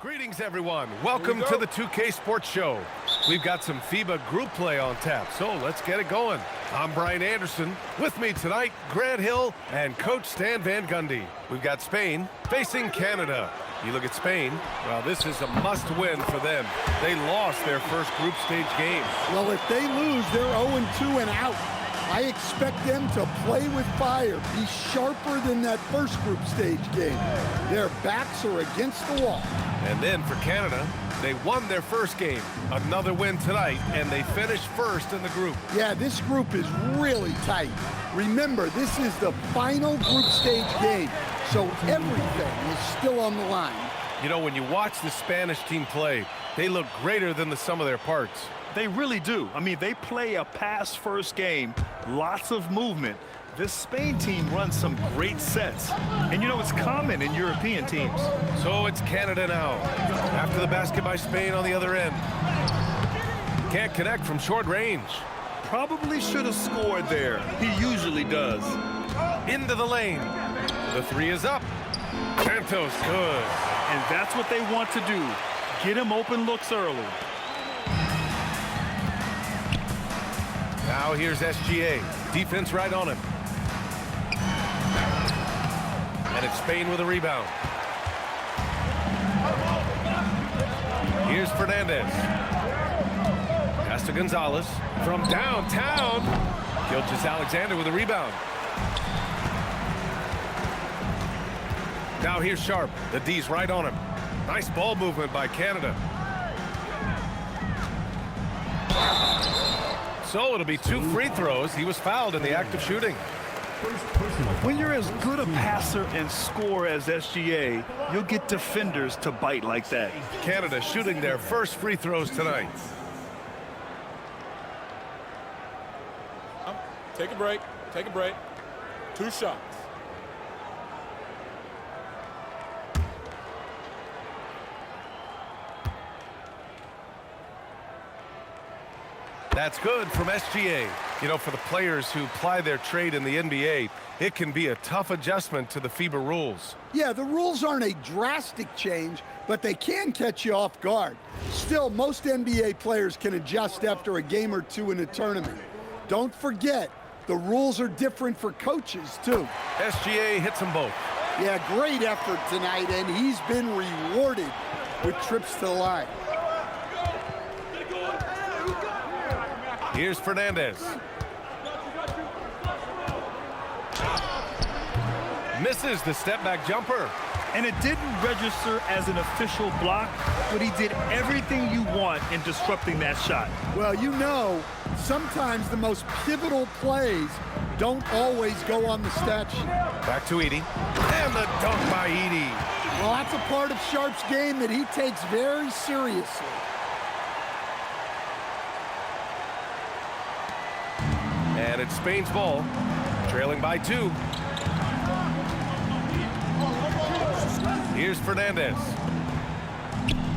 Greetings, everyone. Welcome to the 2K Sports Show. We've got some FIBA group play on tap, so let's get it going. I'm Brian Anderson. With me tonight, Grant Hill and Coach Stan Van Gundy. We've got Spain facing Canada. You look at Spain, well, this is a must-win for them. They lost their first group stage game. Well, if they lose, they're 0-2 and out. I expect them to play with fire, be sharper than that first group stage game. Their backs are against the wall. And then for Canada, they won their first game. Another win tonight, and they finished first in the group. Yeah, this group is really tight. Remember, this is the final group stage game, so everything is still on the line. You know, when you watch the Spanish team play, they look greater than the sum of their parts. They really do. I mean, they play a pass-first game, lots of movement. This Spain team runs some great sets. And, you know, it's common in European teams. So it's Canada now. After the basket by Spain on the other end. Can't connect from short range. Probably should have scored there. He usually does. Into the lane. The three is up. Santos good. And that's what they want to do. Get him open looks early. Now here's SGA. Defense right on him. And it's Spain with a rebound. Here's Fernandez. Pass to Gonzalez. From downtown. Gilgeous-Alexander with a rebound. Now here's Sharp. The D's right on him. Nice ball movement by Canada. So it'll be 2 free throws. He was fouled in the act of shooting. When you're as good a passer and scorer as SGA, you'll get defenders to bite like that. Canada shooting their first free throws tonight. Take a break. Take a break. 2 shots. That's good from SGA. You know, for the players who ply their trade in the NBA, it can be a tough adjustment to the FIBA rules. Yeah, the rules aren't a drastic change, but they can catch you off guard. Still, most NBA players can adjust after a game or two in a tournament. Don't forget, the rules are different for coaches, too. SGA hits them both. Yeah, great effort tonight, and he's been rewarded with trips to the line. Here's Fernandez. Misses the step-back jumper. And it didn't register as an official block, but he did everything you want in disrupting that shot. Well, you know, sometimes the most pivotal plays don't always go on the stat sheet. Back to Edey. And the dunk by Edey. Well, that's a part of Sharp's game that he takes very seriously. And it's Spain's ball, trailing by 2. Here's Fernandez.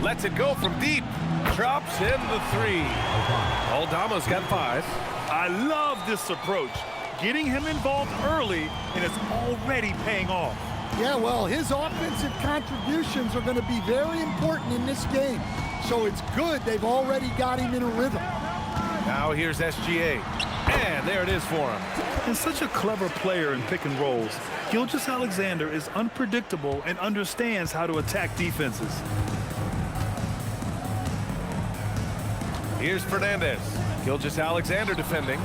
Lets it go from deep. Drops in the 3. Aldama's got 5. I love this approach. Getting him involved early, and it's already paying off. Yeah, well, his offensive contributions are going to be very important in this game. So it's good they've already got him in a rhythm. Now here's SGA. And there it is for him. And such a clever player in pick and rolls. Gilgeous-Alexander is unpredictable and understands how to attack defenses. Here's Fernandez. Gilgeous-Alexander defending.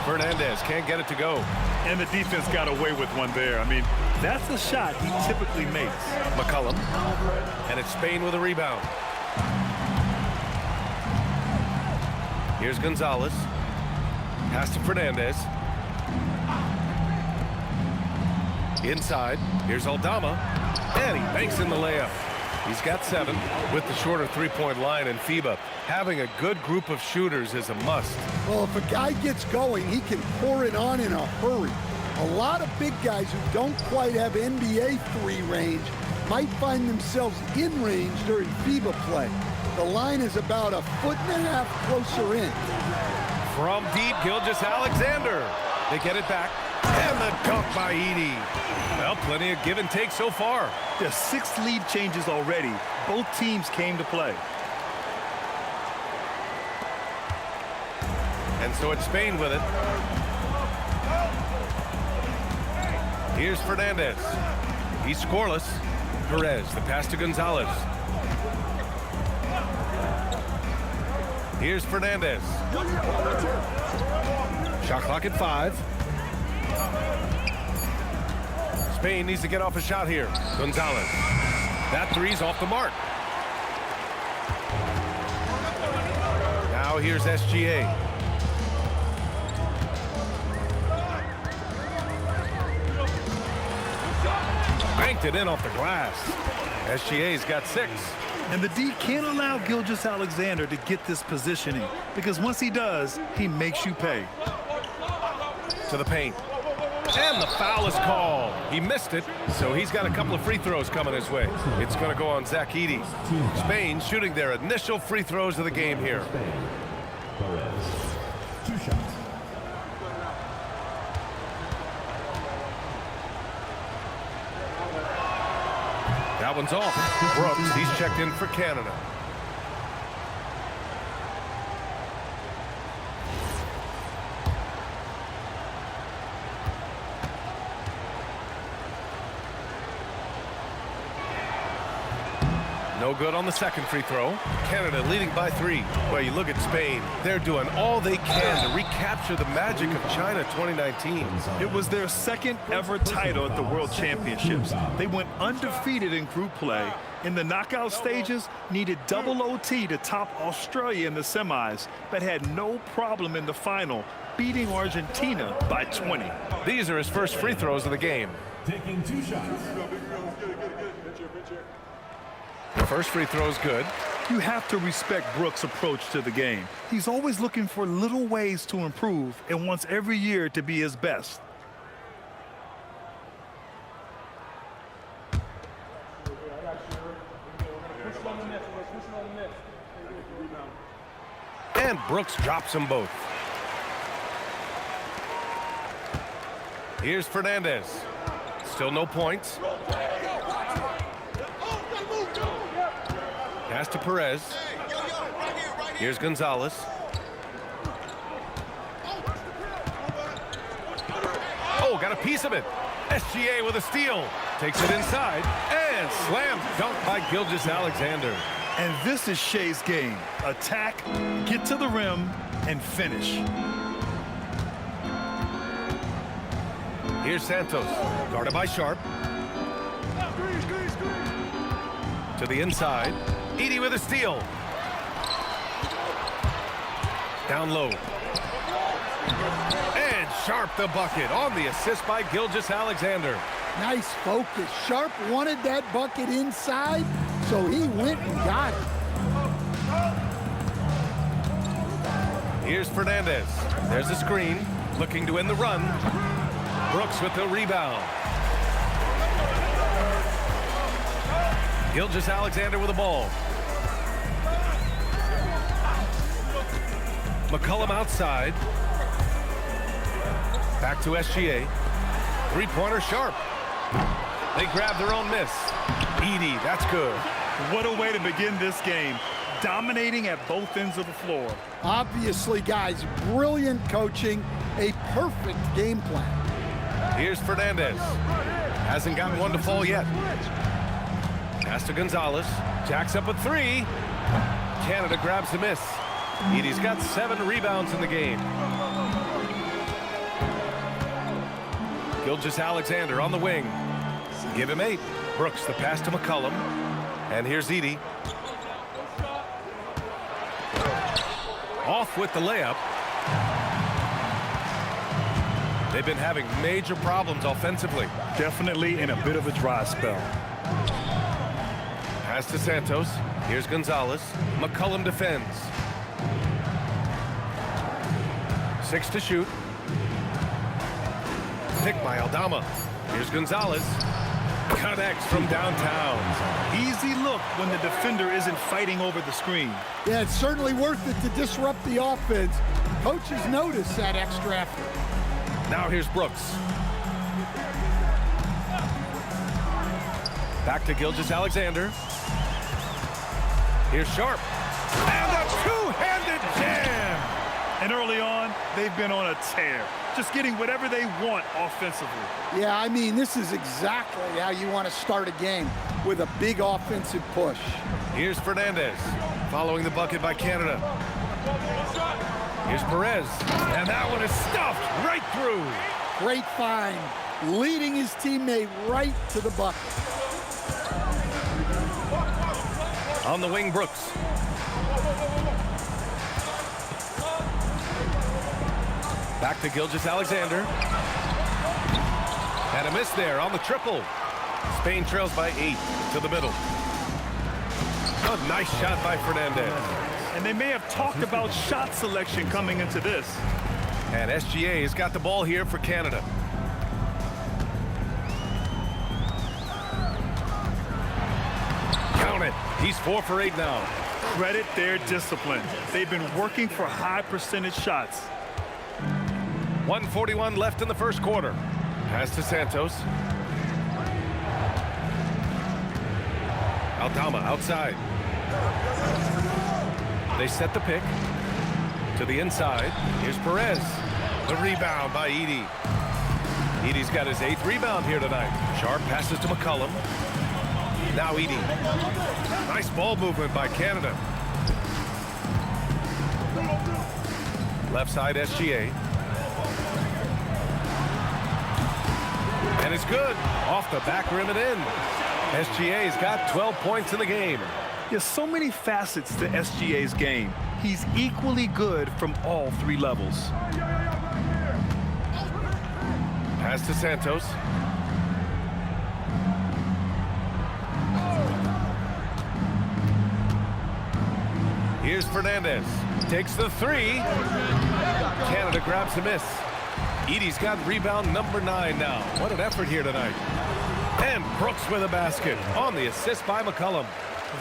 Fernandez can't get it to go. And the defense got away with one there. I mean, that's a shot he typically makes. McCollum. And it's Spain with a rebound. Here's Gonzalez. Pass to Fernandez. Inside. Here's Aldama. And he banks in the layup. He's got 7 with the shorter three-point line in FIBA. Having a good group of shooters is a must. Well, if a guy gets going, he can pour it on in a hurry. A lot of big guys who don't quite have NBA 3 range might find themselves in range during FIBA play. The line is about 1.5 feet closer in. From deep, Gilgeous-Alexander. They get it back. And the dunk by Edey. Well, plenty of give and take so far. There's 6 lead changes already. Both teams came to play. And so it's Spain with it. Here's Fernandez. He's scoreless. Perez, the pass to Gonzalez. Here's Fernandez. Shot clock at 5. Spain needs to get off a shot here. Gonzalez. That three's off the mark. Now here's SGA. Banked it in off the glass. SGA's got 6. And the D can't allow Gilgeous-Alexander to get this positioning, because once he does, he makes you pay. To the paint. And the foul is called. He missed it, so he's got a couple of free throws coming his way. It's going to go on Zach Edey. Spain shooting their initial free throws of the game here. Perez, 2 shots. That one's off. Brooks, he's checked in for Canada. No good on the second free throw. Canada leading by 3. Well, you look at Spain. They're doing all they can to recapture the magic of China 2019. It was their second ever title at the World Championships. They went undefeated in group play. In the knockout stages, needed double OT to top Australia in the semis, but had no problem in the final, beating Argentina by 20. These are his first free throws of the game. Taking 2 shots. The first free throw is good. You have to respect Brooks' approach to the game. He's always looking for little ways to improve and wants every year to be his best. And Brooks drops them both. Here's Fernandez. Still no points. Pass to Perez. Here's Gonzalez. Oh, got a piece of it. SGA with a steal. Takes it inside. And slam dunk by Gilgeous-Alexander. And this is Shea's game. Attack, get to the rim, and finish. Here's Santos. Guarded by Sharp. To the inside. Edey with a steal. Down low. And Sharp the bucket on the assist by Gilgeous-Alexander. Nice focus. Sharp wanted that bucket inside, so he went and got it. Here's Fernandez. There's the screen. Looking to win the run. Brooks with the rebound. Gilgeous-Alexander with the ball. McCollum outside. Back to SGA. Three-pointer Sharp. They grab their own miss. Edey, that's good. What a way to begin this game. Dominating at both ends of the floor. Obviously, guys, brilliant coaching, a perfect game plan. Here's Fernandez. Hasn't gotten one to fall yet. Pass to Gonzalez. Jacks up a 3. Canada grabs the miss. Edey's got 7 rebounds in the game. Gilgeous-Alexander on the wing. Give him 8. Brooks the pass to McCollum. And here's Edey. Off with the layup. They've been having major problems offensively. Definitely in a bit of a dry spell. Pass to Santos. Here's Gonzalez. McCollum defends. 6 to shoot. Pick by Aldama. Here's Gonzalez. Connects from downtown. Easy look when the defender isn't fighting over the screen. Yeah, it's certainly worth it to disrupt the offense. Coaches notice that extra effort. Now here's Brooks. Back to Gilgeous-Alexander. Here's Sharp. And a two-handed jam. And early on, they've been on a tear, just getting whatever they want offensively. Yeah, I mean, this is exactly how you want to start a game, with a big offensive push. Here's Fernandez, following the bucket by Canada. Here's Perez, and that one is stuffed right through. Great find, leading his teammate right to the bucket. On the wing, Brooks. Back to Gilgeous-Alexander. And a miss there on the triple. Spain trails by 8 to the middle. A nice shot by Fernandez. And they may have talked about shot selection coming into this. And SGA has got the ball here for Canada. Count it. He's 4 for 8 now. Credit their discipline. They've been working for high percentage shots. 1:41 left in the first quarter. Pass to Santos. Aldama outside. They set the pick to the inside. Here's Perez. The rebound by Edey. Edey's got his 8th rebound here tonight. Sharp passes to McCollum. Now Edey. Nice ball movement by Canada. Left side SGA. And it's good. Off the back rim and in. SGA's got 12 points in the game. There's so many facets to SGA's game. He's equally good from all 3 levels. Pass to Santos. Here's Fernandez. Takes the 3. Canada grabs a miss. Edey's got rebound number 9 now. What an effort here tonight. And Brooks with a basket on the assist by McCollum.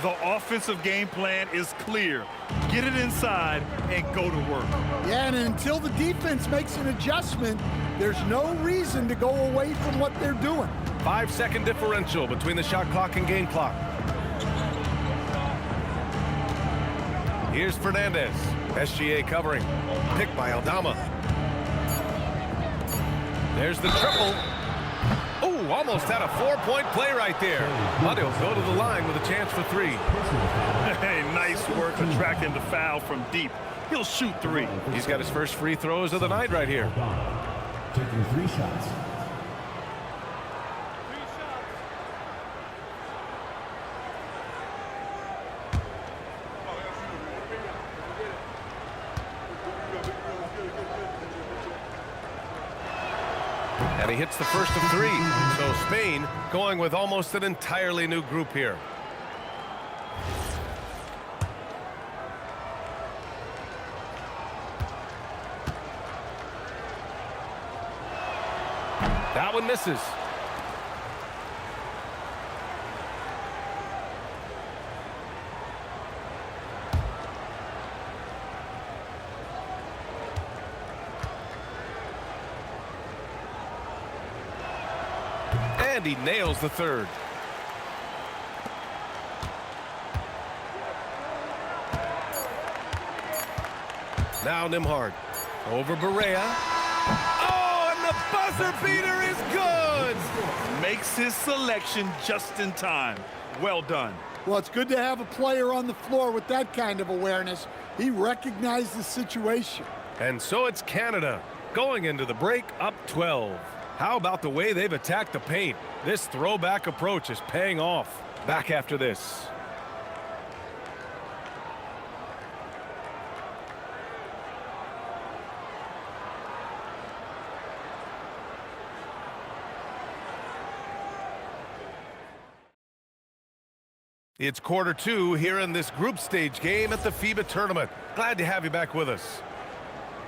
The offensive game plan is clear. Get it inside and go to work. Yeah, and until the defense makes an adjustment, there's no reason to go away from what they're doing. 5-second differential between the shot clock and game clock. Here's Fernandez. SGA covering. Picked by Aldama. There's the triple. Oh, almost had a 4-point play right there. But he'll go to the line with a chance for 3. Hey, nice work attracting the foul from deep. He'll shoot 3. He's got his first free throws of the night right here. Taking 3 shots. And he hits the first of 3. So Spain going with almost an entirely new group here. That one misses. And he nails the 3rd. Now Nimhard over Barea. Oh, and the buzzer beater is good. Makes his selection just in time. Well done. Well, it's good to have a player on the floor with that kind of awareness. He recognized the situation. And so it's Canada going into the break up 12. How about the way they've attacked the paint? This throwback approach is paying off. Back after this. It's quarter 2 here in this group stage game at the FIBA tournament. Glad to have you back with us.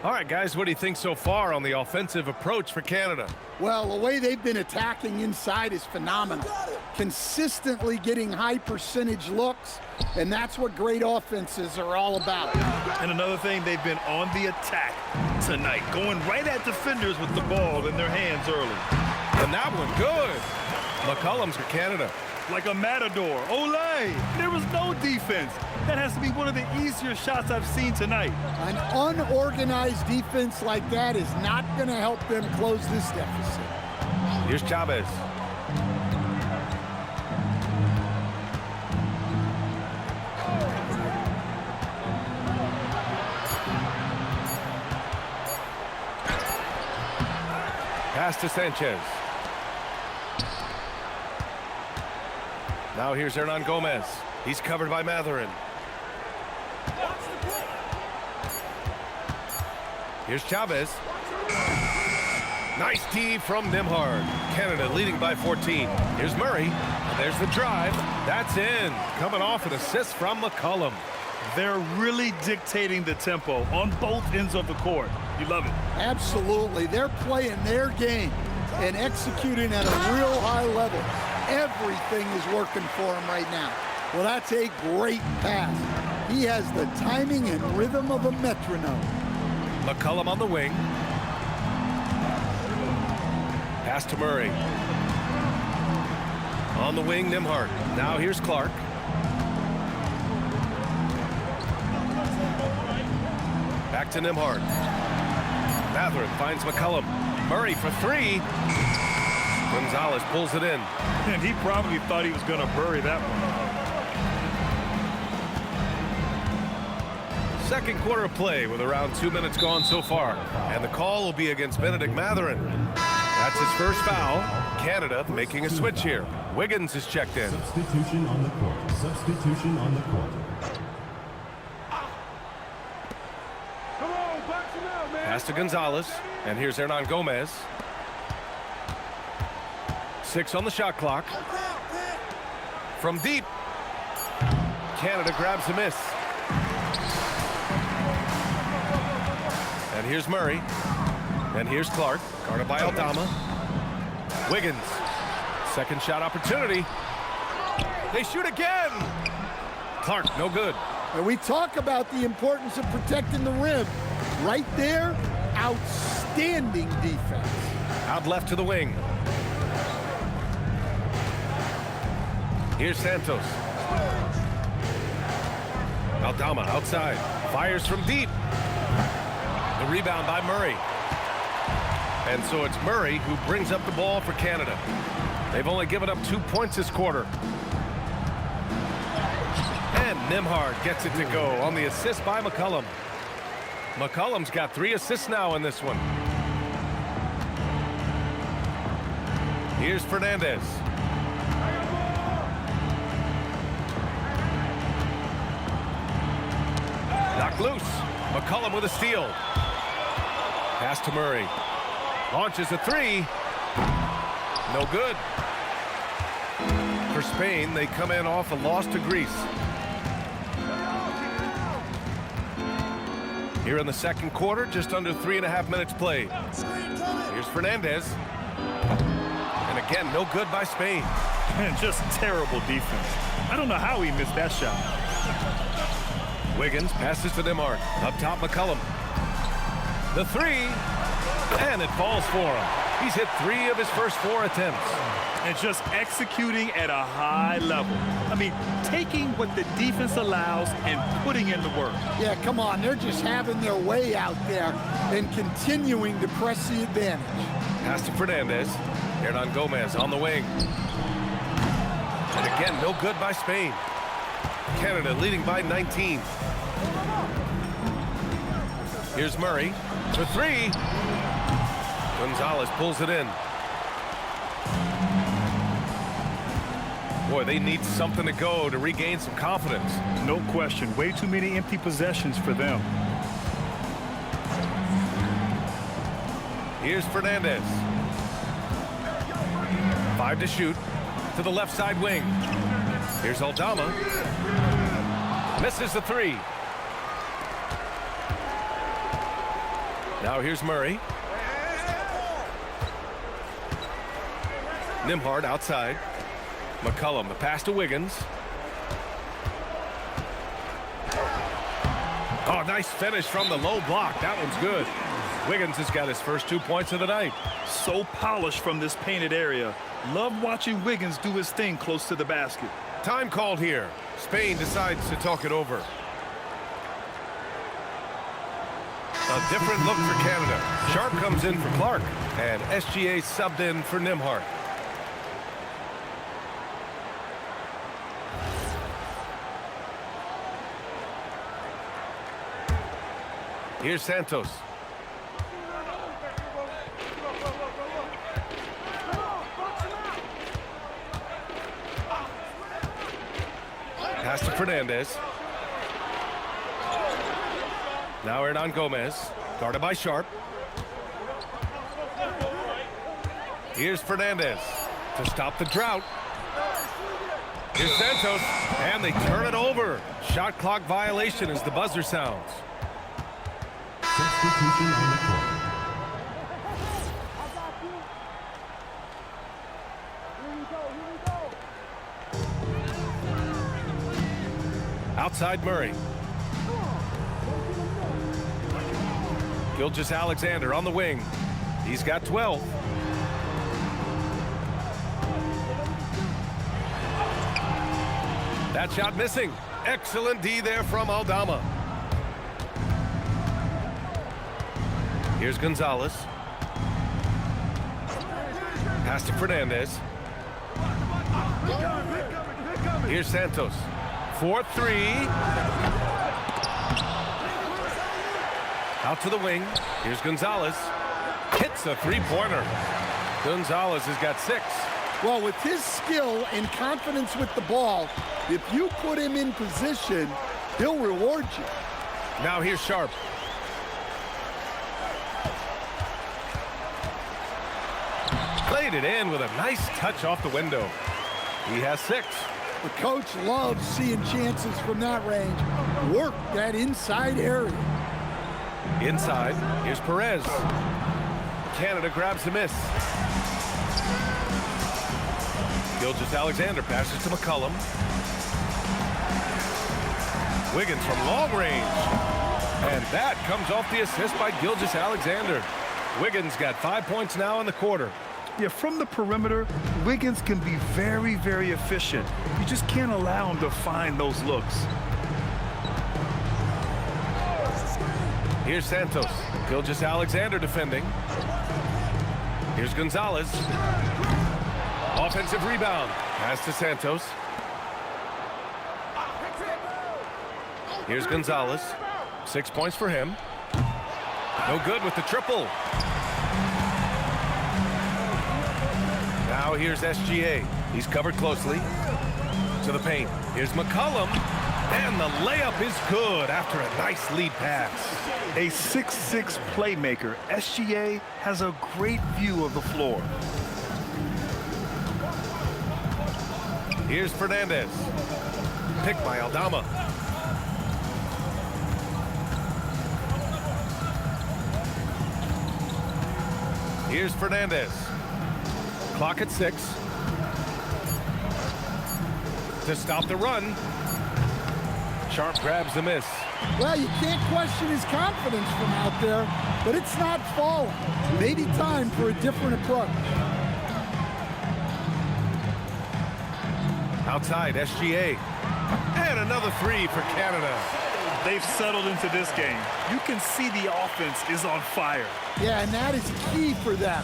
All right, guys, what do you think so far on the offensive approach for Canada? Well, the way they've been attacking inside is phenomenal. Consistently getting high percentage looks, and that's what great offenses are all about. And another thing, they've been on the attack tonight, going right at defenders with the ball in their hands early. And that one good. McCollum's for Canada. like a matador. Olay! There was no defense. That has to be one of the easier shots I've seen tonight. An unorganized defense like that is not going to help them close this deficit. Here's Chavez. Pass to Sanchez. Now here's Hernan Gomez. He's covered by Matherin. Here's Chavez. Nice tee from Nimhard. Canada leading by 14. Here's Murray. There's the drive. That's in. Coming off an assist from McCollum. They're really dictating the tempo on both ends of the court. You love it. Absolutely. They're playing their game and executing at a real high level. Everything is working for him right now. Well, that's a great pass. He has the timing and rhythm of a metronome. McCollum on the wing. Pass to Murray. On the wing, Nimhard. Now here's Clark. Back to Nimhard. Matherin finds McCollum. Murray for three. Gonzalez pulls it in. And he probably thought he was going to bury that one. Second quarter of play with around 2 minutes gone so far. And the call will be against Benedict Matherin. That's his first foul. Canada making a switch here. Wiggins is checked in. Substitution on the court. Substitution on the court. Pass to Gonzalez. And here's Hernan Gomez. 6 on the shot clock. From deep. Canada grabs a miss. And here's Murray. And here's Clark. Guarded by Aldama. Wiggins. Second shot opportunity. They shoot again. Clark, no good. And we talk about the importance of protecting the rim. Right there, outstanding defense. Out left to the wing. Here's Santos. Aldama outside. Fires from deep. The rebound by Murray. And so it's Murray who brings up the ball for Canada. They've only given up 2 points this quarter. And Nimhard gets it to go on the assist by McCollum. McCollum's got 3 assists now in this one. Here's Fernandez. Knocked loose. McCollum with a steal. Pass to Murray. Launches a 3. No good. For Spain, they come in off a loss to Greece. Here in the second quarter, just under 3.5 minutes played. Here's Fernandez. And again, no good by Spain. And just terrible defense. I don't know how he missed that shot. Wiggins passes to Nimhard. Up top, McCollum. The 3. And it falls for him. He's hit 3 of his first 4 attempts. And just executing at a high level. I mean, taking what the defense allows and putting in the work. Yeah, come on. They're just having their way out there and continuing to press the advantage. Pass to Fernandez. Hernan Gomez on the wing. And again, no good by Spain. Canada leading by 19. Here's Murray for 3. Gonzalez pulls it in. Boy, they need something to go to regain some confidence. No question. Way too many empty possessions for them. Here's Fernandez. 5 to shoot. To the left side wing. Here's Aldama. Misses the 3. Now here's Murray. Nimhard outside. McCollum, the pass to Wiggins. Oh, nice finish from the low block. That one's good. Wiggins has got his first 2 points of the night. So polished from this painted area. Love watching Wiggins do his thing close to the basket. Time called here. Spain decides to talk it over. A different look for Canada. Sharp comes in for Clark, and SGA subbed in for Nimhart. Here's Santos. Pass to Fernandez. Now Hernan Gomez, guarded by Sharp. Here's Fernandez to stop the drought. Here's Santos, and they turn it over. Shot clock violation as the buzzer sounds. Substitution on the court. Outside Murray. Gilgeous-Alexander on the wing. He's got 12. That shot missing. Excellent D there from Aldama. Here's Gonzalez. Pass to Fernandez. Here's Santos. 4-3. Out to the wing. Here's Gonzalez. Hits a three-pointer. Gonzalez has got 6. Well, with his skill and confidence with the ball, if you put him in position, he'll reward you. Now here's Sharp. Played it in with a nice touch off the window. He has 6. The coach loves seeing chances from that range. Work that inside area. Inside, here's Perez. Canada grabs the miss. Gilgeous-Alexander passes to McCollum. Wiggins from long range. And that comes off the assist by Gilgeous-Alexander. Wiggins got 5 points now in the quarter. Yeah, from the perimeter, Wiggins can be very, very efficient. You just can't allow him to find those looks. Here's Santos. Gilgeous-Alexander defending. Here's Gonzalez. Offensive rebound. Pass to Santos. Here's Gonzalez. 6 points for him. No good with the triple. Now here's SGA. He's covered closely. To the paint. Here's McCollum. And the layup is good after a nice lead pass. A 6'6" playmaker, SGA has a great view of the floor. Here's Fernandez. Picked by Aldama. Here's Fernandez. Clock at 6. To stop the run. Sharp grabs the miss. Well, you can't question his confidence from out there, but it's not falling. Maybe time for a different approach. Outside, SGA. And another 3 for Canada. They've settled into this game. You can see the offense is on fire. Yeah, and that is key for them.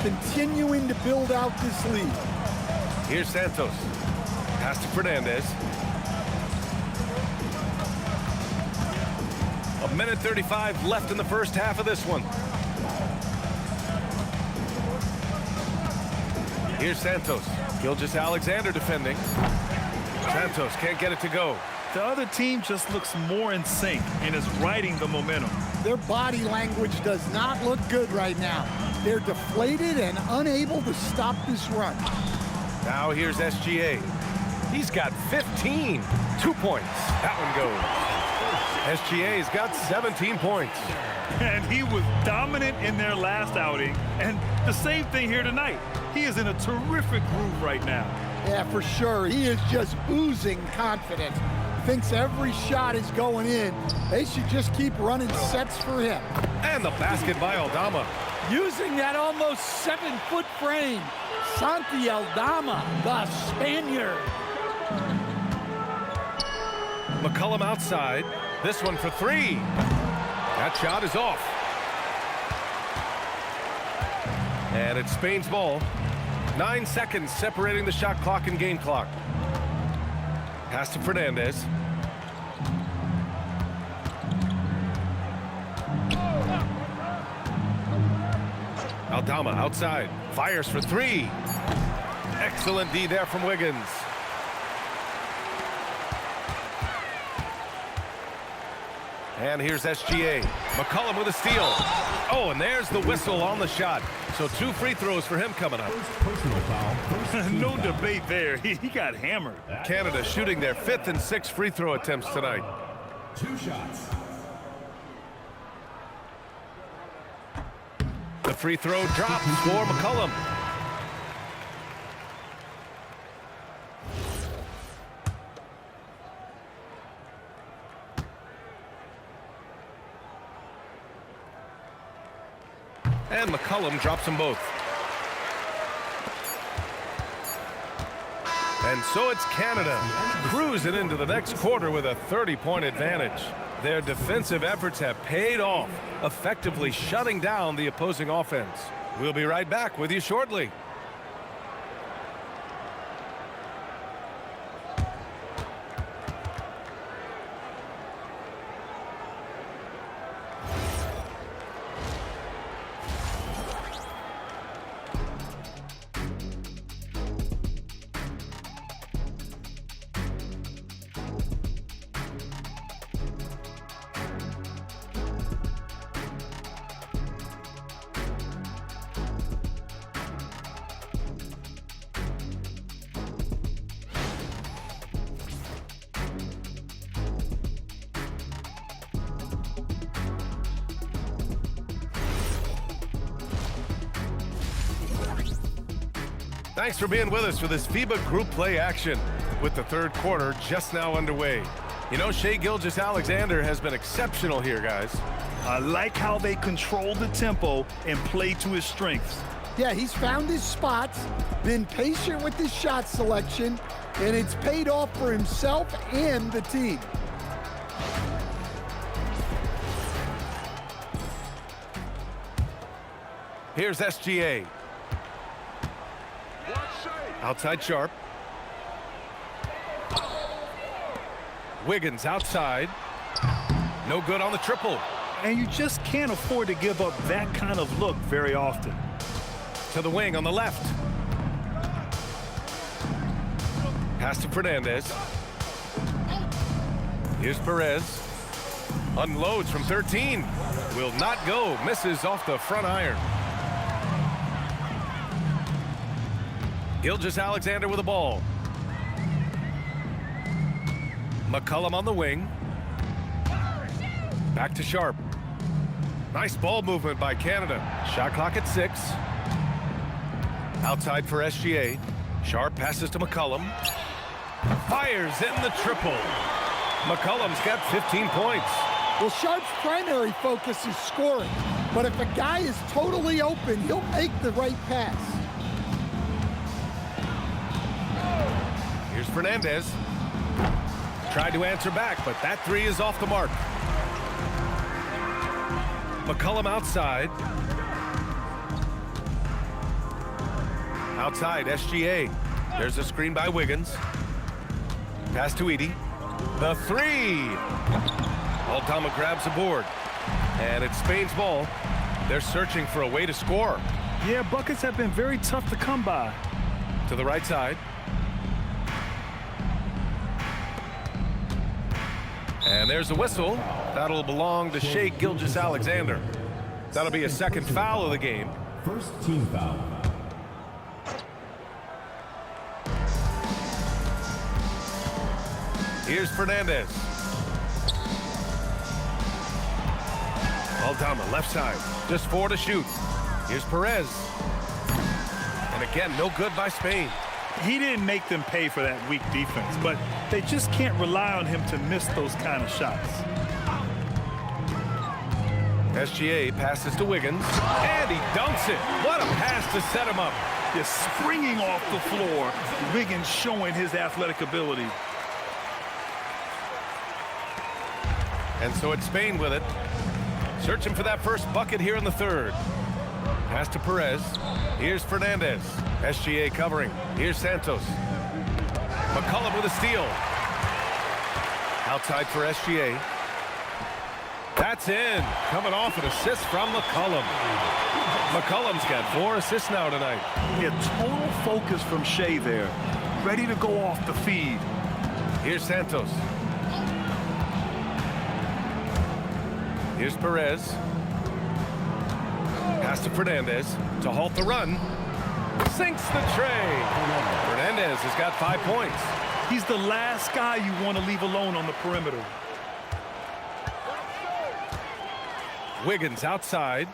Continuing to build out this lead. Here's Santos. Pass to Fernandez. 1:35 left in the first half of this one. Here's Santos. Gilgeous-Alexander defending. Santos can't get it to go. The other team just looks more in sync and is riding the momentum. Their body language does not look good right now. They're deflated and unable to stop this run. Now here's SGA. He's got 15. 2 points. That one goes. SGA's got 17 points. And he was dominant in their last outing. And the same thing here tonight. He is in a terrific groove right now. Yeah, for sure. He is just oozing confidence. thinks every shot is going in. They should just keep running sets for him. And the basket by Aldama. Using that almost 7-foot frame, Santi Aldama, the Spaniard. McCollum outside. This one for three. That shot is off. And it's Spain's ball. 9 seconds separating the shot clock and game clock. Pass to Fernandez. Aldama outside. Fires for three. Excellent D there from Wiggins. And here's SGA. McCollum with a steal. Oh, and there's the whistle on the shot. So 2 free throws for him coming up. Personal foul. No debate there. He got hammered. Canada shooting their 5th and 6th free throw attempts tonight. 2 shots. The free throw drops for McCollum. And McCollum drops them both. And so it's Canada cruising into the next quarter with a 30-point advantage. Their defensive efforts have paid off, effectively shutting down the opposing offense. We'll be right back with you shortly. Thanks for being with us for this FIBA group play action with the 3rd quarter just now underway. You know, Shai Gilgeous-Alexander has been exceptional here, guys. I like how they control the tempo and play to his strengths. Yeah, he's found his spots, been patient with his shot selection, and it's paid off for himself and the team. Here's SGA. Outside Sharp. Wiggins outside. No good on the triple. And you just can't afford to give up that kind of look very often. To the wing on the left. Pass to Fernandez. Here's Perez. Unloads from 13. Will not go. Misses off the front iron. Gilgeous-Alexander with the ball. McCollum on the wing. Back to Sharp. Nice ball movement by Canada. Shot clock at 6. Outside for SGA. Sharp passes to McCollum. Fires in the triple. McCollum's got 15 points. Well, Sharp's primary focus is scoring, but if a guy is totally open, he'll make the right pass. Here's Fernandez. Tried to answer back, but that 3 is off the mark. McCollum outside. Outside, SGA. There's a screen by Wiggins. Pass to Edey. The 3. Aldama grabs a board. And it's Spain's ball. They're searching for a way to score. Yeah, buckets have been very tough to come by. To the right side. And there's the whistle. That'll belong to Shai Gilgeous-Alexander. That'll be a 2nd foul of the game. First team foul. Here's Fernandez. Aldama left side. Just 4 to shoot. Here's Perez. And again, no good by Spain. He didn't make them pay for that weak defense, but They just can't rely on him to miss those kind of shots. SGA passes to Wiggins, and he dunks it. What a pass to set him up. Just springing off the floor. Wiggins showing his athletic ability. And so it's Spain with it. Searching for that first bucket here in the third. Pass to Perez. Here's Fernandez. SGA covering. Here's Santos. McCollum with a steal. Outside for SGA. That's in. Coming off an assist from McCollum. McCollum's got 4 assists now tonight. Yeah, total focus from Shea there. Ready to go off the feed. Here's Santos. Here's Perez. Pass to Fernandez to halt the run. Sinks the tray. Fernandez has got 5 points. He's the last guy you want to leave alone on the perimeter. Wiggins outside.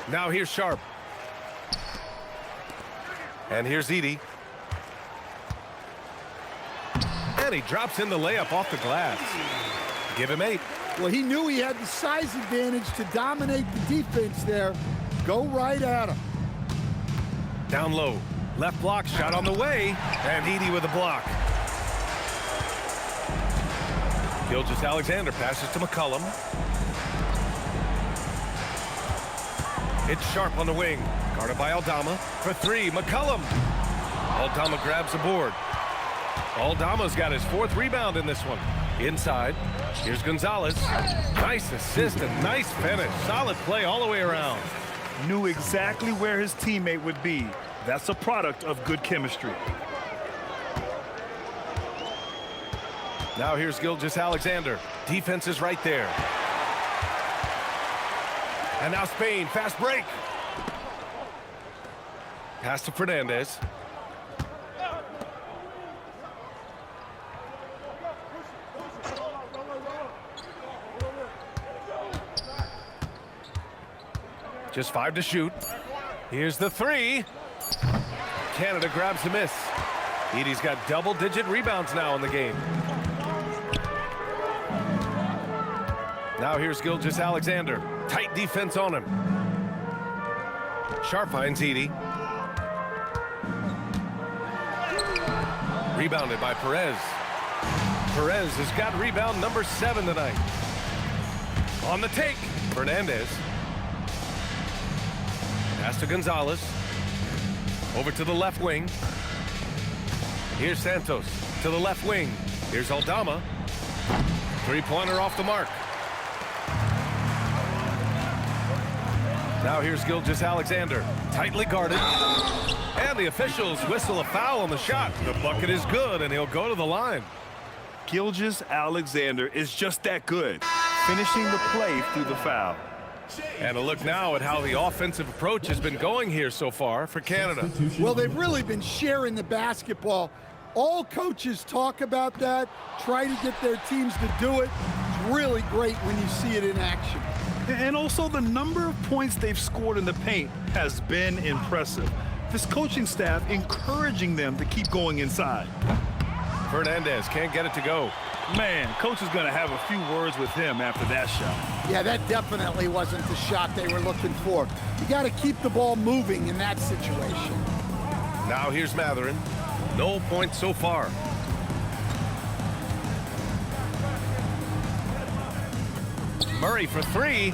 Now here's Sharp. And here's Edey. And he drops in the layup off the glass. Give him 8. Well, he knew he had the size advantage to dominate the defense there. Go right at him. Down low. Left block shot on the way. And Edey with a block. Gilgeous-Alexander passes to McCollum. It's Sharp on the wing. Guarded by Aldama. For 3, McCollum. Aldama grabs the board. Aldama's got his 4th rebound in this one. Inside. Here's Gonzalez. Nice assist and nice finish. Solid play all the way around. Knew exactly where his teammate would be. That's a product of good chemistry. Now here's Gilgeous-Alexander. Defense is right there. And now Spain, fast break. Pass to Fernandez. Just 5 to shoot. Here's the 3. Canada grabs the miss. Edey's got double-digit rebounds now in the game. Now here's Gilgeous-Alexander. Tight defense on him. Sharp finds Edey. Rebounded by Perez. Perez has got rebound number 7 tonight. On the take, Fernandez. Pass to Gonzalez. Over to the left wing. Here's Santos to the left wing. Here's Aldama. 3-pointer off the mark. Now here's Gilgeous-Alexander. Tightly guarded. And the officials whistle a foul on the shot. The bucket is good, and he'll go to the line. Gilgeous-Alexander is just that good, finishing the play through the foul. And a look now at how the offensive approach has been going here so far for Canada. Well, they've really been sharing the basketball. All coaches talk about that, try to get their teams to do it. It's really great when you see it in action. And also the number of points they've scored in the paint has been impressive. This coaching staff encouraging them to keep going inside. Fernandez can't get it to go. Man, coach is going to have a few words with him after that shot. Yeah, that definitely wasn't the shot they were looking for. You got to keep the ball moving in that situation. Now here's Matherin. No points so far. Murray for 3.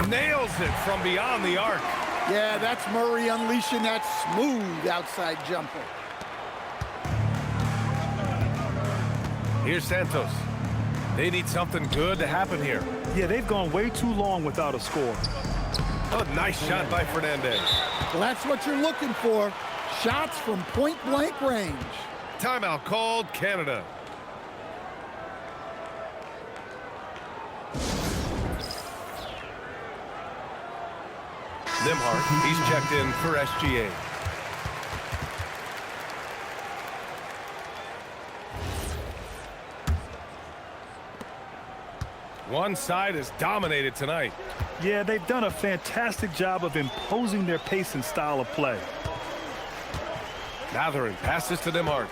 Nails it from beyond the arc. Yeah, that's Murray unleashing that smooth outside jumper. Here's Santos. They need something good to happen here. Yeah, they've gone way too long without a score. A nice shot by Fernandez. Well, that's what you're looking for. Shots from point-blank range. Timeout called, Canada. Nimhart, he's checked in for SGA. One side is dominated tonight. Yeah, they've done a fantastic job of imposing their pace and style of play. Matherin passes to Nimhart.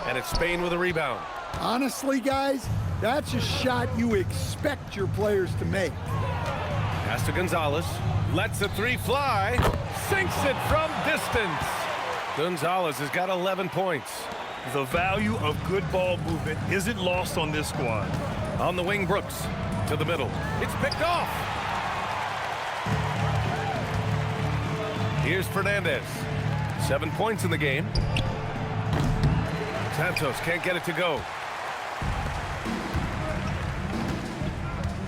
And it's Spain with a rebound. Honestly, guys, that's a shot you expect your players to make. Pass to Gonzalez. Lets the three fly. Sinks it from distance. Gonzalez has got 11 points. The value of good ball movement isn't lost on this squad. On the wing, Brooks. To the middle. It's picked off. Here's Fernandez. 7 points in the game. Santos can't get it to go.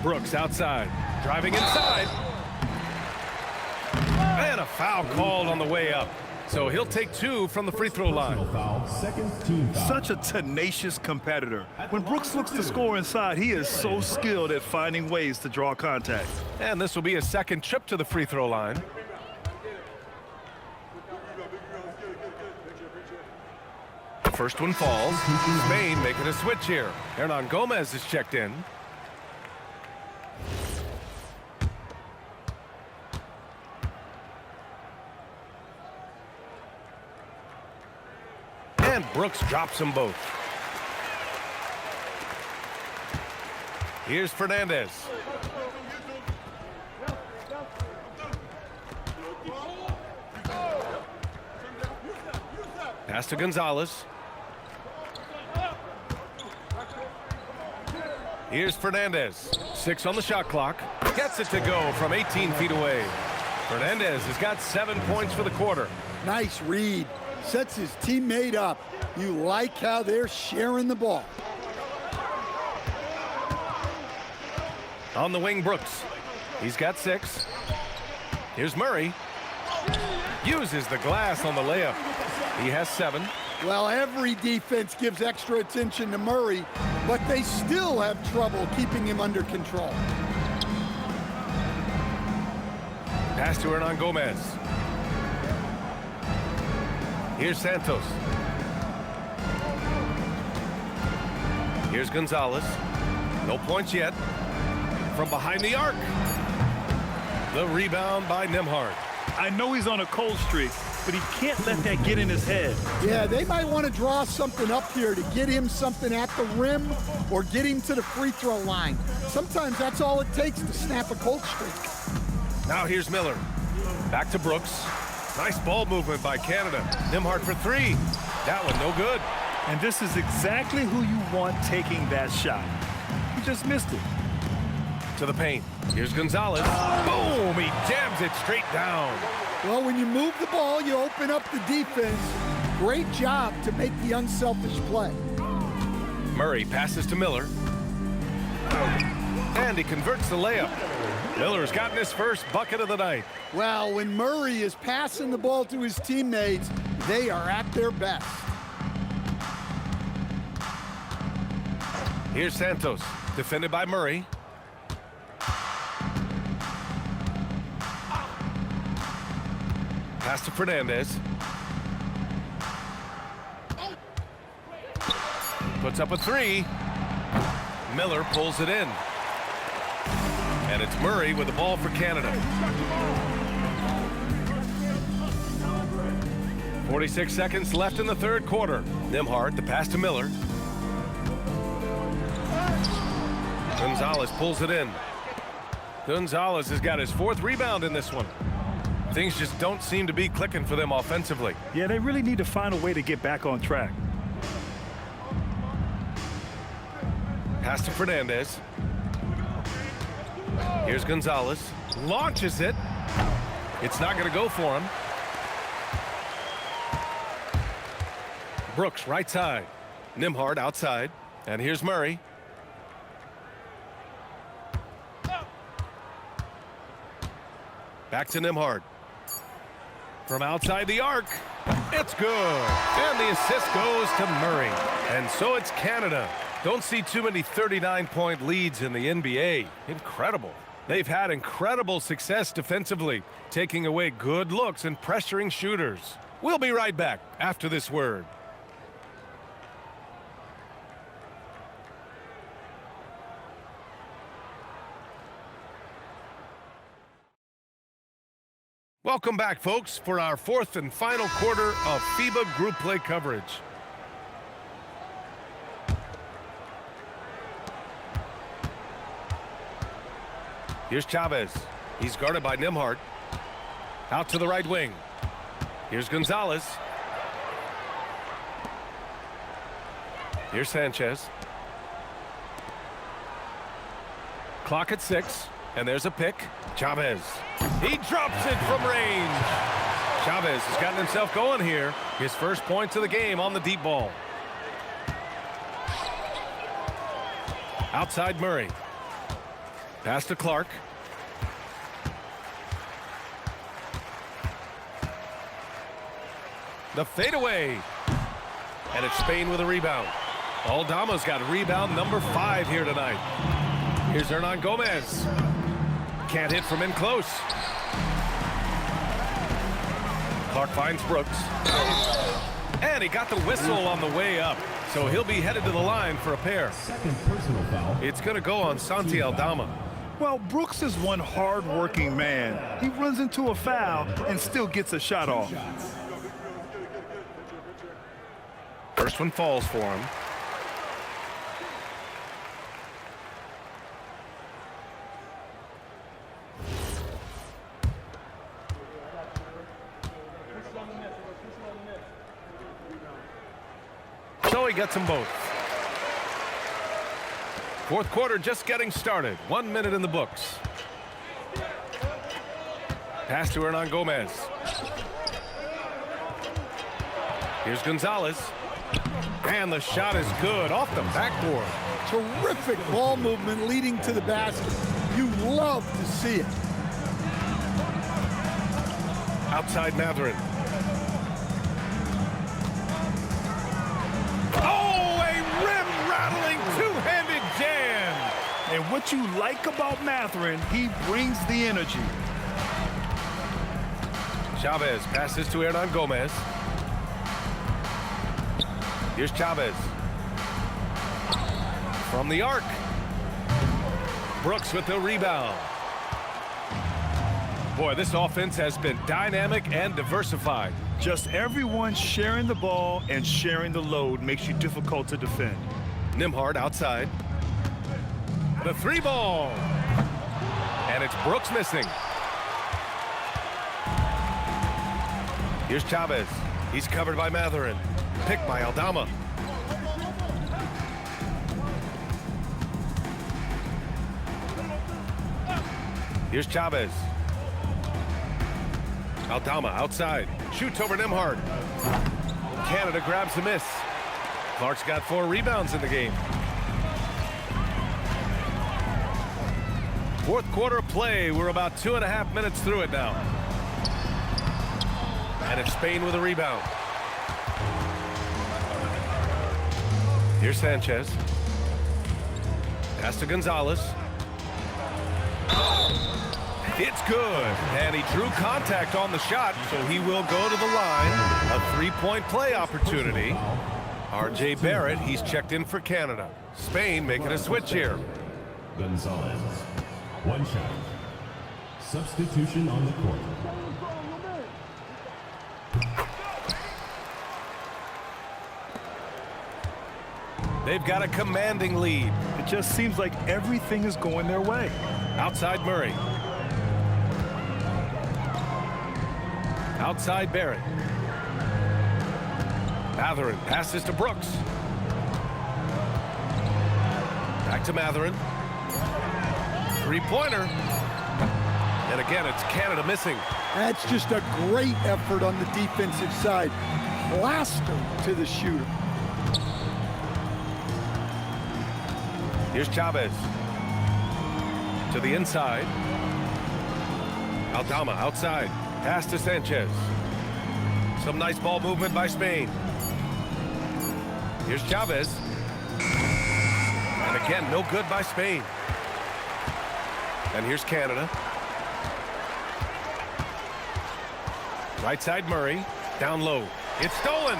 Brooks outside. Driving inside. And a foul called on the way up. So he'll take 2 from the free throw line. Foul, second team foul. Such a tenacious competitor. When Brooks looks to score inside, he is so skilled at finding ways to draw contact. And this will be a second trip to the free throw line. The first one falls. Spain making a switch here. Hernan Gomez is checked in. And Brooks drops them both. Here's Fernandez. Pass to Gonzalez. Here's Fernandez. 6 on the shot clock. Gets it to go from 18 feet away. Fernandez has got 7 points for the quarter. Nice read. Sets his teammate up. You like how they're sharing the ball. On the wing, Brooks. He's got 6. Here's Murray. Uses the glass on the layup. He has 7. Well, every defense gives extra attention to Murray, but they still have trouble keeping him under control. Pass to Hernan Gomez. Here's Santos. Here's Gonzalez. No points yet. From behind the arc. The rebound by Nimhart. I know he's on a cold streak, but he can't let that get in his head. Yeah, they might want to draw something up here to get him something at the rim or get him to the free throw line. Sometimes that's all it takes to snap a cold streak. Now here's Miller. Back to Brooks. Nice ball movement by Canada. Nimhart for 3. That one no good. And this is exactly who you want taking that shot. He just missed it. To the paint. Here's Gonzalez. Boom! He jams it straight down. Well, when you move the ball, you open up the defense. Great job to make the unselfish play. Murray passes to Miller. And he converts the layup. Miller's gotten his first bucket of the night. Well, when Murray is passing the ball to his teammates, they are at their best. Here's Santos, defended by Murray. Pass to Fernandez. Puts up a 3. Miller pulls it in. And it's Murray with the ball for Canada. 46 seconds left in the third quarter. Nimhart, the pass to Miller. Gonzalez pulls it in. Gonzalez has got his 4th rebound in this one. Things just don't seem to be clicking for them offensively. Yeah, they really need to find a way to get back on track. Pass to Fernandez. Here's Gonzalez. Launches it. It's not going to go for him. Brooks right side. Nimhart outside. And here's Murray. Back to Nimhart. From outside the arc. It's good. And the assist goes to Murray. And so it's Canada. Don't see too many 39-point leads in the NBA. Incredible. They've had incredible success defensively, taking away good looks and pressuring shooters. We'll be right back after this word. Welcome back, folks, for our fourth and final quarter of FIBA group play coverage. Here's Chavez. He's guarded by Nembhard. Out to the right wing. Here's Gonzalez. Here's Sanchez. Clock at 6, and there's a pick. Chavez. He drops it from range. Chavez has gotten himself going here. His first points of the game on the deep ball. Outside Murray. Pass to Clark. The fadeaway. And it's Spain with a rebound. Aldama's got rebound number 5 here tonight. Here's Hernan Gomez. Can't hit from in close. Clark finds Brooks. And he got the whistle on the way up. So he'll be headed to the line for a pair. Second personal foul. It's going to go on Santi Aldama. Well, Brooks is one hard-working man. He runs into a foul and still gets a shot off. First one falls for him. So he gets them both. Fourth quarter just getting started. 1 minute in the books. Pass to Hernan Gomez. Here's Gonzalez. And the shot is good off the backboard. Terrific ball movement leading to the basket. You love to see it. Outside Matherin. Oh, a rim-rattling two-handed jam. And what you like about Matherin, he brings the energy. Chavez passes to Hernan Gomez. Here's Chavez. From the arc. Brooks with the rebound. Boy, this offense has been dynamic and diversified. Just everyone sharing the ball and sharing the load makes you difficult to defend. Nembhard outside. The 3-ball. And it's Brooks missing. Here's Chavez. He's covered by Matherin. Picked by Aldama. Here's Chavez. Aldama outside. Shoots over Nembhard. Canada grabs the miss. Clark's got 4 rebounds in the game. Fourth quarter play. We're about 2.5 minutes through it now. And it's Spain with a rebound. Here's Sanchez. Pass to Gonzalez. It's good. And he drew contact on the shot, so he will go to the line. A 3-point play opportunity. R.J. Barrett, he's checked in for Canada. Spain making a switch here. Gonzalez. 1 shot. Substitution on the court. They've got a commanding lead. It just seems like everything is going their way. Outside Murray. Outside Barrett. Matherin passes to Brooks. Back to Matherin. 3-pointer. And again, it's Canada missing. That's just a great effort on the defensive side. Plaster to the shooter. Here's Chavez. To the inside. Aldama outside. Pass to Sanchez. Some nice ball movement by Spain. Here's Chavez. And again, no good by Spain. And here's Canada. Right side Murray. Down low. It's stolen.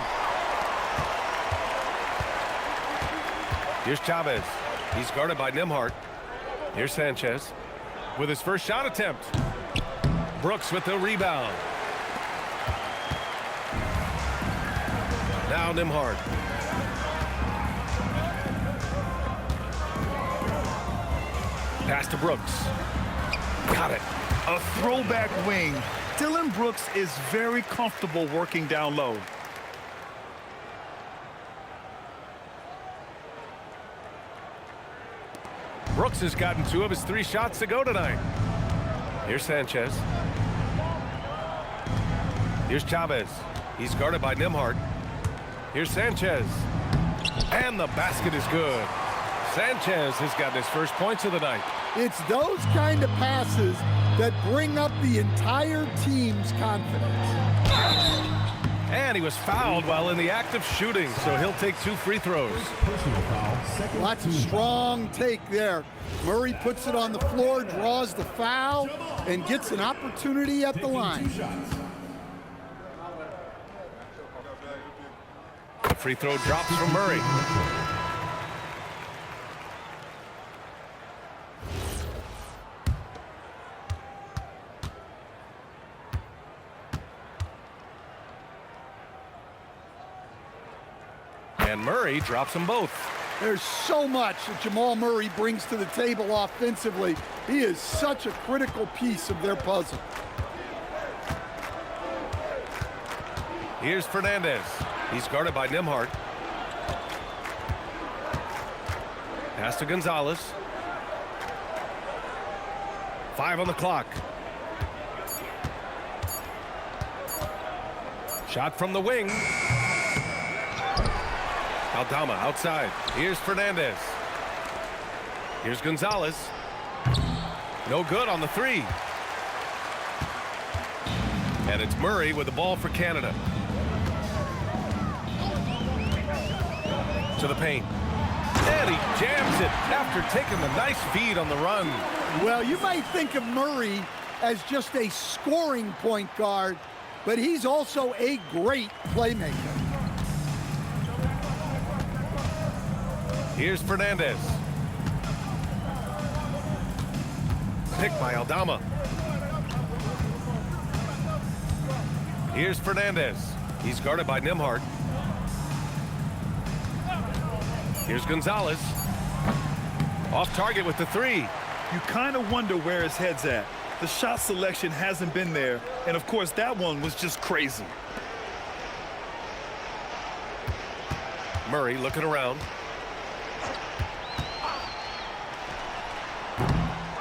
Here's Chavez. He's guarded by Nembhard. Here's Sanchez with his first shot attempt. Brooks with the rebound. Now Nembhard. Pass to Brooks. Got it. A throwback wing. Dillon Brooks is very comfortable working down low. Brooks has gotten 2 of his 3 shots to go tonight. Here's Sanchez. Here's Chavez. He's guarded by Nembhard. Here's Sanchez. And the basket is good. Sanchez has gotten his first points of the night. It's those kind of passes that bring up the entire team's confidence. And he was fouled while in the act of shooting, so he'll take 2 free throws. Personal foul, second. Lots of strong take there. Murray puts it on the floor, draws the foul, and gets an opportunity at the line. The free throw drops from Murray. And Murray drops them both. There's so much that Jamal Murray brings to the table offensively. He is such a critical piece of their puzzle. Here's Fernandez. He's guarded by Nembhard. Pass to Gonzalez. 5 on the clock. Shot from the wing. Aldama outside. Here's Fernandez. Here's Gonzalez. No good on the 3. And it's Murray with the ball for Canada. To the paint. And he jams it after taking the nice feed on the run. Well, you might think of Murray as just a scoring point guard, but he's also a great playmaker. Here's Fernandez. Picked by Aldama. Here's Fernandez. He's guarded by Nembhard. Here's Gonzalez. Off target with the 3. You kind of wonder where his head's at. The shot selection hasn't been there, and of course that one was just crazy. Murray looking around.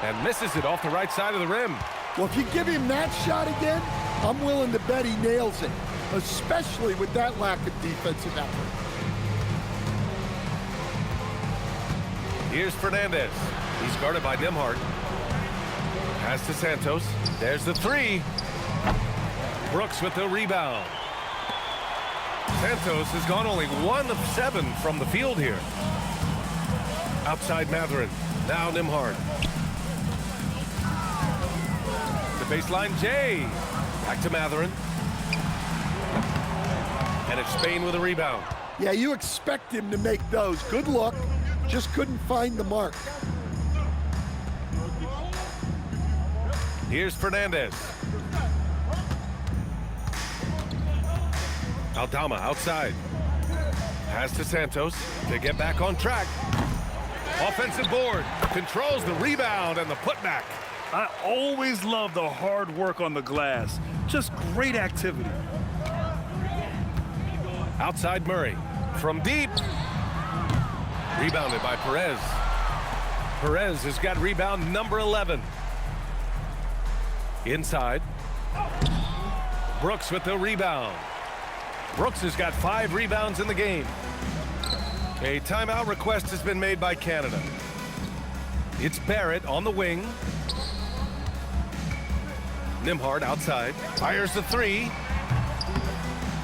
And misses it off the right side of the rim. Well, if you give him that shot again, I'm willing to bet he nails it, especially with that lack of defensive effort. Here's Fernandez. He's guarded by Nembhard. Pass to Santos. There's the 3. Brooks with the rebound. Santos has gone only 1 of 7 from the field here. Outside Mathurin. Now Nembhard. The baseline Jay. Back to Mathurin. And it's Spain with a rebound. Yeah, you expect him to make those. Good look. Just couldn't find the mark. Here's Fernandez. Aldama outside. Pass to Santos to get back on track. Offensive board. Controls the rebound and the putback. I always love the hard work on the glass. Just great activity. Outside Murray. From deep. Rebounded by Perez. Perez has got rebound number 11. Inside. Brooks with the rebound. Brooks has got 5 rebounds in the game. A timeout request has been made by Canada. It's Barrett on the wing. Nembhard outside. Fires the 3.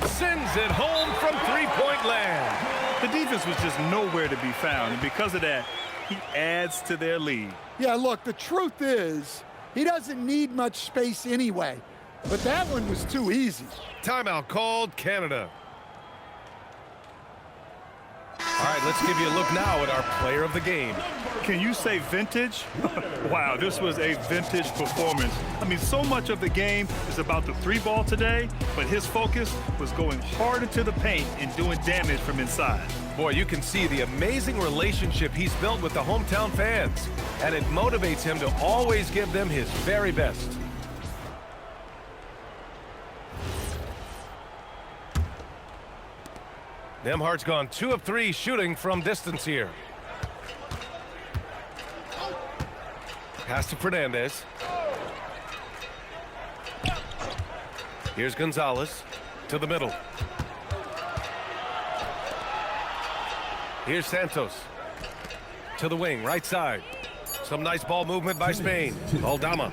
Sends it home from 3-point land. The defense was just nowhere to be found, and because of that, he adds to their lead. Yeah, look, the truth is, he doesn't need much space anyway, but that one was too easy. Timeout called, Canada. All right, let's give you a look now at our player of the game. Can you say vintage? Wow, this was a vintage performance. I mean, so much of the game is about the three ball today, but his focus was going hard into the paint and doing damage from inside. Boy, you can see the amazing relationship he's built with the hometown fans, and it motivates him to always give them his very best. Nembhard's gone 2 of 3 shooting from distance here. Pass to Fernandez. Here's Gonzalez to the middle. Here's Santos to the wing, right side. Some nice ball movement by Spain. Aldama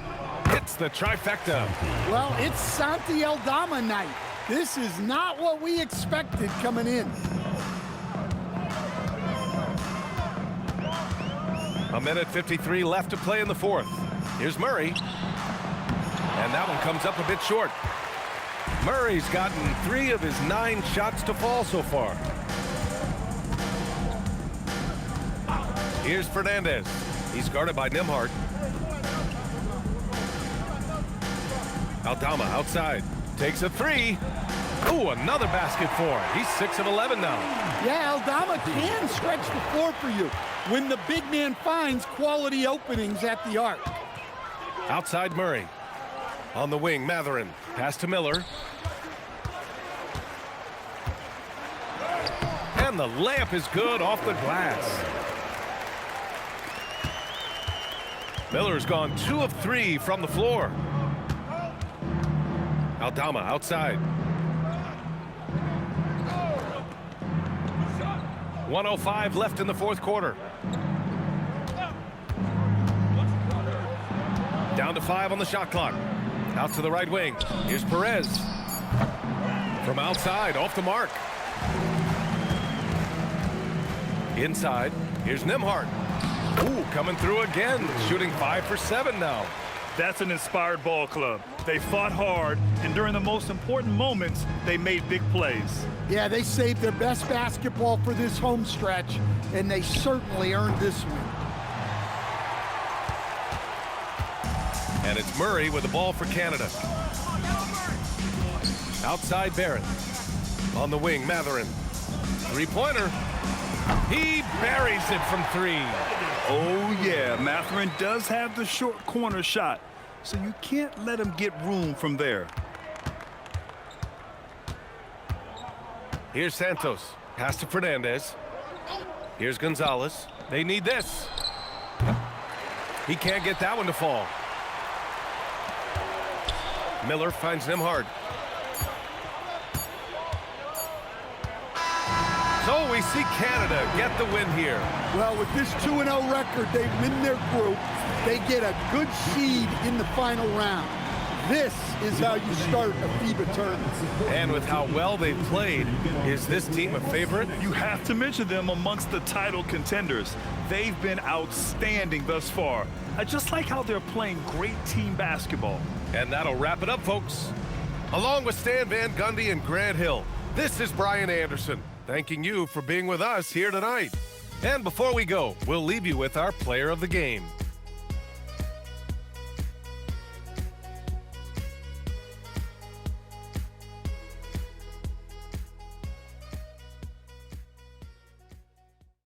hits the trifecta. Well, it's Santi Aldama night. This is not what we expected coming in. A minute 53 left to play in the fourth. Here's Murray. And that one comes up a bit short. Murray's gotten 3 of his 9 shots to fall so far. Here's Fernandez. He's guarded by Nembhard. Aldama outside. Takes a 3. Ooh, another basket for him. He's 6 of 11 now. Yeah, Aldama can stretch the floor for you when the big man finds quality openings at the arc. Outside Murray. On the wing, Matherin. Pass to Miller. And the layup is good off the glass. Miller's gone 2 of 3 from the floor. Aldama outside. 1:05 left in the fourth quarter. Down to 5 on the shot clock. Out to the right wing. Here's Perez. From outside, off the mark. Inside, here's Nembhard. Ooh, coming through again. Shooting 5 for 7 now. That's an inspired ball club. They fought hard, and during the most important moments, they made big plays. Yeah, they saved their best basketball for this home stretch, and they certainly earned this win. And it's Murray with the ball for Canada. Outside Barrett. On the wing, Matherin. Three-pointer. He buries it from 3. Oh, yeah, Matherin does have the short corner shot, so you can't let him get room from there. Here's Santos. Pass to Fernandez. Here's Gonzalez. They need this. He can't get that one to fall. Miller finds Nembhard. So we see Canada get the win here. Well, with this 2-0 record, they win their group. They get a good seed in the final round. This is how you start a FIBA tournament. And with how well they've played, is this team a favorite? You have to mention them amongst the title contenders. They've been outstanding thus far. I just like how they're playing great team basketball. And that'll wrap it up, folks. Along with Stan Van Gundy and Grant Hill, this is Brian Anderson, thanking you for being with us here tonight. And before we go, we'll leave you with our player of the game.